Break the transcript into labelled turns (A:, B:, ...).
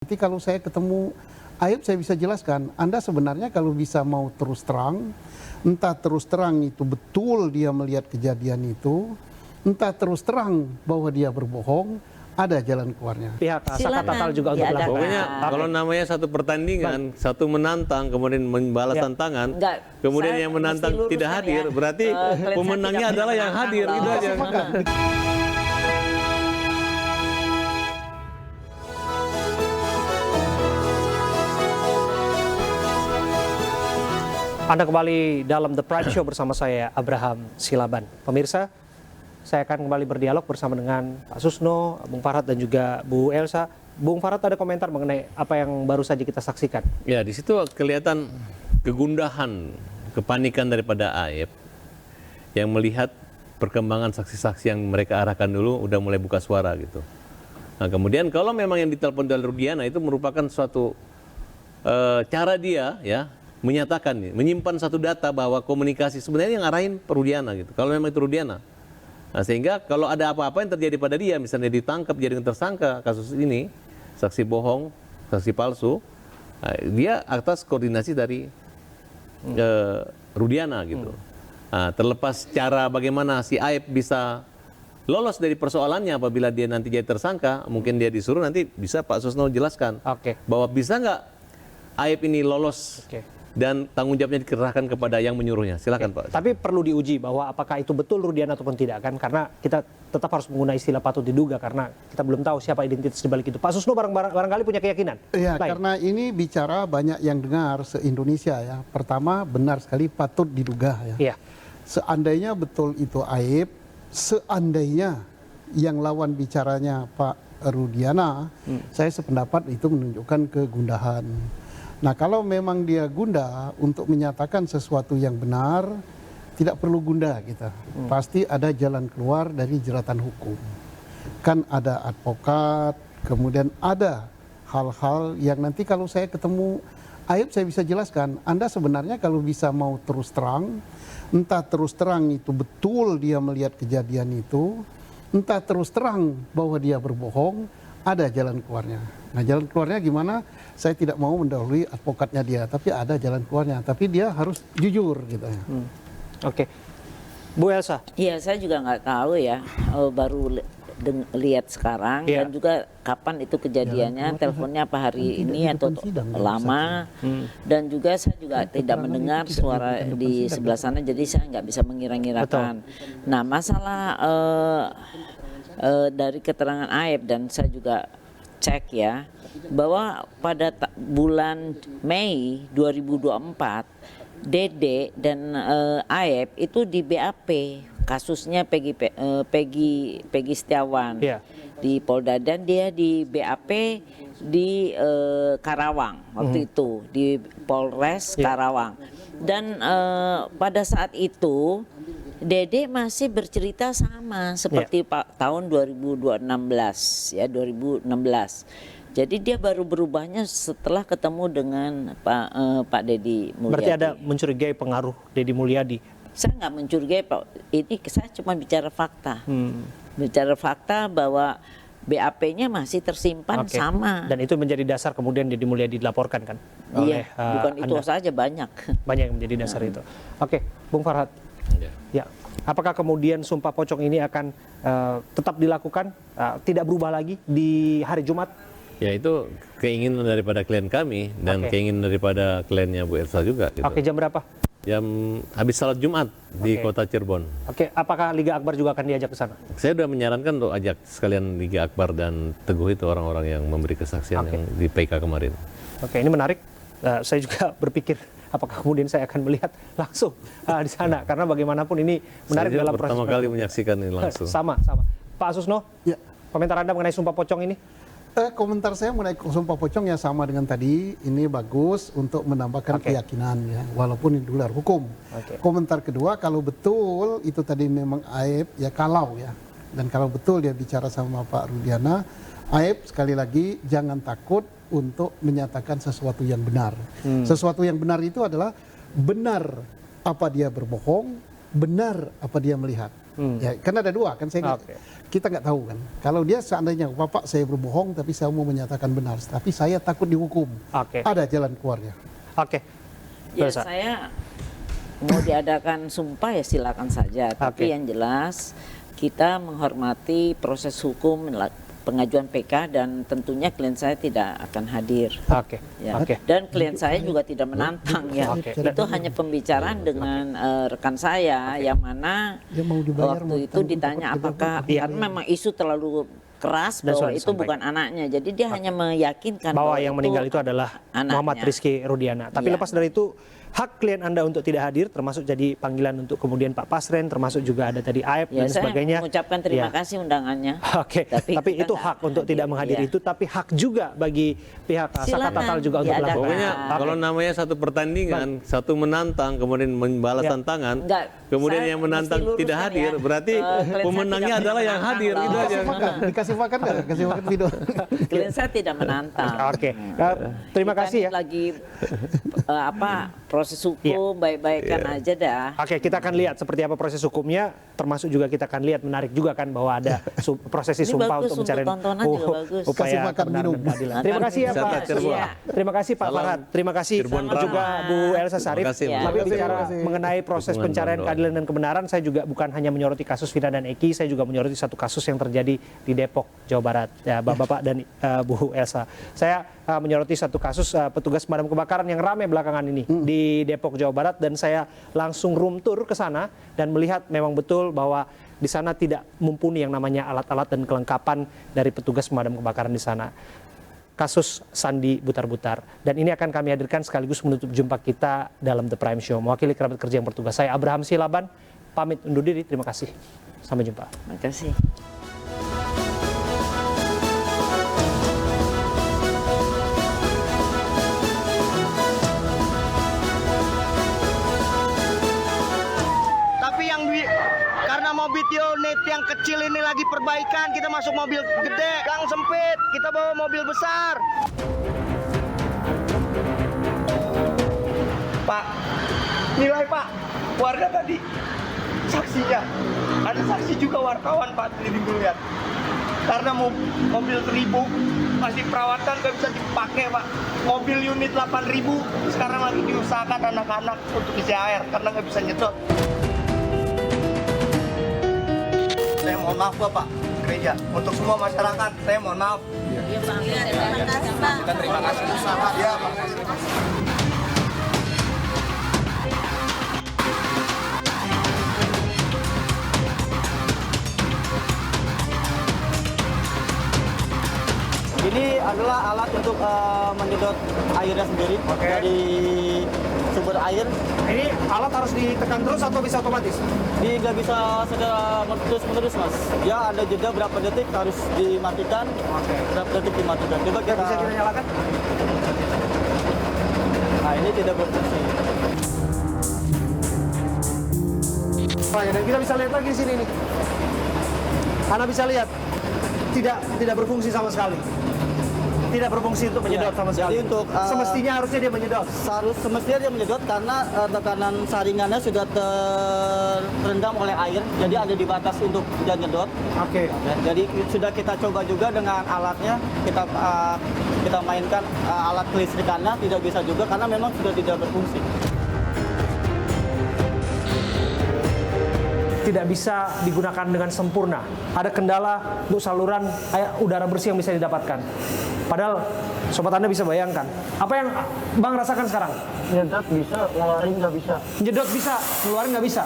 A: Nanti kalau saya ketemu Aib, saya bisa jelaskan, Anda sebenarnya kalau bisa mau terus terang, entah terus terang itu betul dia melihat kejadian itu, entah terus terang bahwa dia berbohong, ada jalan keluarnya.
B: Pihak Sakatatal juga untuk melakukan.
C: Pokoknya kalau namanya satu pertandingan, satu menantang, kemudian membalas tantangan, kemudian yang menantang tidak hadir, berarti pemenangnya adalah yang hadir. Itu aja.
B: Anda kembali dalam The Prime Show bersama saya, Abraham Silaban. Pemirsa, saya akan kembali berdialog bersama dengan Pak Susno, Bung Farhad, dan juga Bu Elsa. Bung Farhad ada komentar mengenai apa yang baru saja kita saksikan.
C: Ya, di situ kelihatan kegundahan, kepanikan daripada Aib yang melihat perkembangan saksi-saksi yang mereka arahkan dulu udah mulai buka suara gitu. Nah, kemudian kalau memang yang ditelepon dari Rudiana itu merupakan suatu cara dia ya menyatakan, menyimpan satu data bahwa komunikasi sebenarnya yang ngarahin Rudiana gitu. Kalau memang itu Rudiana. Nah, sehingga kalau ada apa-apa yang terjadi pada dia, misalnya ditangkap jadi tersangka kasus ini, saksi bohong, saksi palsu, dia atas koordinasi dari Rudiana gitu. Nah, terlepas cara bagaimana si Aib bisa lolos dari persoalannya apabila dia nanti jadi tersangka, mungkin dia disuruh nanti bisa Pak Susno jelaskan bahwa bisa nggak Aib ini lolos dan tanggung jawabnya dikerahkan kepada yang menyuruhnya. Silakan Pak.
B: Tapi perlu diuji bahwa apakah itu betul Rudiana ataupun tidak kan, karena kita tetap harus menggunakan istilah patut diduga karena kita belum tahu siapa identitas di balik itu. Pak Susno barangkali punya keyakinan.
A: Iya, karena ini bicara banyak yang dengar se-Indonesia ya. Pertama, benar sekali patut diduga ya.
B: Iya.
A: Seandainya betul itu Aib, seandainya yang lawan bicaranya Pak Rudiana, saya sependapat itu menunjukkan kegundahan. Nah, kalau memang dia gundah untuk menyatakan sesuatu yang benar, tidak perlu gundah kita. Pasti ada jalan keluar dari jeratan hukum. Kan ada advokat, kemudian ada hal-hal yang nanti kalau saya ketemu Aib, saya bisa jelaskan. Anda sebenarnya kalau bisa mau terus terang, entah terus terang itu betul dia melihat kejadian itu, entah terus terang bahwa dia berbohong, ada jalan keluarnya. Nah, jalan keluarnya gimana? Saya tidak mau mendahului advokatnya dia, tapi ada jalan keluarnya. Tapi dia harus jujur gitu ya.
B: Oke. Bu Elsa.
D: Iya, saya juga nggak tahu ya, baru lihat sekarang dan juga kapan itu kejadiannya, teleponnya apa hari ini atau lama. Dan juga saya juga tidak mendengar suara di sebelah sana, jadi saya nggak bisa mengira-ngirakan. Nah, masalah dari keterangan Aib, dan saya juga cek ya, bahwa pada bulan Mei 2024 Dede dan Aib itu di BAP, kasusnya Peggy Setiawan di Polda, dan dia di BAP di Karawang waktu itu, di Polres Karawang. Dan pada saat itu Dede masih bercerita sama seperti tahun 2016 ya, 2016. Jadi dia baru berubahnya setelah ketemu dengan Pak Deddy Mulyadi.
B: Berarti ada mencurigai pengaruh Deddy Mulyadi?
D: Saya nggak mencurigai Pak, ini saya cuma bicara fakta. Bicara fakta bahwa BAP-nya masih tersimpan sama.
B: Dan itu menjadi dasar kemudian Deddy Mulyadi dilaporkan kan?
D: Iya, bukan itu saja, banyak.
B: Banyak yang menjadi dasar itu. Oke, Bung Farhad. Ya, apakah kemudian sumpah pocong ini akan tetap dilakukan, tidak berubah lagi di hari Jumat?
C: Ya, itu keinginan daripada klien kami dan keinginan daripada kliennya Bu Elsa juga. Gitu.
B: Oke, jam berapa?
C: Jam habis salat Jumat di kota Cirebon.
B: Oke, apakah Liga Akbar juga akan diajak ke sana?
C: Saya sudah menyarankan untuk ajak sekalian Liga Akbar dan Teguh itu orang-orang yang memberi kesaksian yang di PK kemarin. Oke,
B: ini menarik. Saya juga berpikir apakah kemudian saya akan melihat langsung di sana, karena bagaimanapun ini menarik dalam proses.
C: Pertama kali menyaksikan ini langsung.
B: Sama. Pak Susno, komentar Anda mengenai sumpah pocong ini?
A: Komentar saya mengenai sumpah pocong ya sama dengan tadi, ini bagus untuk menambahkan keyakinan ya, walaupun ini luar hukum. Komentar kedua, kalau betul itu tadi memang Aib ya, kalau ya, dan kalau betul dia bicara sama Pak Rudiana, Aib sekali lagi jangan takut untuk menyatakan sesuatu yang benar. Sesuatu yang benar itu adalah benar apa dia berbohong, benar apa dia melihat. Ya, kan ada dua kan kita nggak tahu kan. Kalau dia seandainya Bapak saya berbohong tapi saya mau menyatakan benar, tapi saya takut dihukum. Ada jalan keluarnya.
D: Ya saya mau diadakan sumpah ya silakan saja. Tapi yang jelas kita menghormati proses hukum pengajuan PK dan tentunya klien saya tidak akan hadir. Ya. Dan klien saya juga tidak menantang ya. Itu hanya pembicaraan dengan rekan saya yang mana waktu itu ditanya apakah karena memang isu terlalu keras bahwa itu bukan anaknya. Jadi dia hanya meyakinkan
B: bahwa yang meninggal itu adalah Muhammad Rizky Rudiana. Tapi lepas dari itu hak klien Anda untuk tidak hadir, termasuk jadi panggilan untuk kemudian Pak Pasren, termasuk juga ada tadi Aep dan sebagainya.
D: Saya mengucapkan terima kasih undangannya.
B: Tapi itu hak untuk tidak menghadiri itu, tapi hak juga bagi pihak Saka Tatal juga untuk melakukan.
C: Pokoknya kalau namanya satu pertandingan, satu menantang, kemudian membalas tantangan, kemudian yang menantang tidak hadir, berarti pemenangnya adalah yang hadir. Gitu aja.
A: Dikasih makan nggak? Kasih makan video.
D: Klien saya tidak menantang.
B: Terima kasih ya.
D: Lagi proses hukum baik-baikan aja dah.
B: Kita akan lihat seperti apa proses hukumnya, termasuk juga kita akan lihat menarik juga kan bahwa ada prosesi sumpah untuk mencari upaya kebenaran dan keadilan. Terima kasih ya Pak. Terima kasih Pak Farhad. Terima kasih juga Bu Elsa Sarif. Tapi bicara mengenai proses pencarian keadilan dan kebenaran, saya juga bukan hanya menyoroti kasus Vina dan Eki, saya juga menyoroti satu kasus yang terjadi di Depok, Jawa Barat. Ya, Bapak dan Bu Elsa. Saya menyoroti satu kasus petugas pemadam kebakaran yang ramai belakangan ini di Depok, Jawa Barat, dan saya langsung room tour ke sana dan melihat memang betul bahwa di sana tidak mumpuni yang namanya alat-alat dan kelengkapan dari petugas pemadam kebakaran di sana. Kasus Sandi Butar-Butar. Dan ini akan kami hadirkan sekaligus menutup jumpa kita dalam The Prime Show. Mewakili kerabat kerja yang bertugas, saya Abraham Silaban, pamit undur diri. Terima kasih. Sampai jumpa.
D: Terima kasih.
E: Karena mobil Tionet yang kecil ini lagi perbaikan, kita masuk mobil gede, gang sempit, kita bawa mobil besar. Pak, nilai Pak, warga tadi saksinya, ada saksi juga wartawan Pak, ini lihat. Karena mobil 1000 masih perawatan gak bisa dipakai Pak. Mobil unit 8000 sekarang lagi diusahakan anak-anak untuk isi air karena nggak bisa nyedot. Saya mohon maaf Bapak, gereja. Untuk semua masyarakat, saya mohon maaf.
F: Iya Pak. Terima kasih Pak.
E: Kita terima kasih. Iya Pak.
G: Ini adalah alat untuk menyedot airnya sendiri dari sumber air.
B: Ini alat harus ditekan terus atau bisa otomatis?
G: Nggak bisa secara terus-menerus Mas. Ya ada jeda berapa detik harus dimatikan, berapa detik dimatikan. Coba kita
B: bisa kita nyalakan.
G: Nah ini tidak berfungsi.
B: Dan kita bisa lihat lagi di sini nih. Anda bisa lihat tidak berfungsi sama sekali. Tidak berfungsi untuk menyedot sama sekali.
G: Jadi untuk
B: semestinya harusnya dia menyedot.
G: Semestinya dia menyedot karena tekanan saringannya sudah terendam oleh air, jadi ada di batas untuk dia nyedot. Jadi sudah kita coba juga dengan alatnya, kita mainkan alat kelistrikannya, tidak bisa juga karena memang sudah tidak berfungsi.
B: Tidak bisa digunakan dengan sempurna. Ada kendala untuk saluran udara bersih yang bisa didapatkan. Padahal sobat Anda bisa bayangkan. Apa yang Bang rasakan sekarang?
E: Nyedot bisa, ngeluarin nggak bisa.
B: Nyedot bisa, ngeluarin nggak bisa.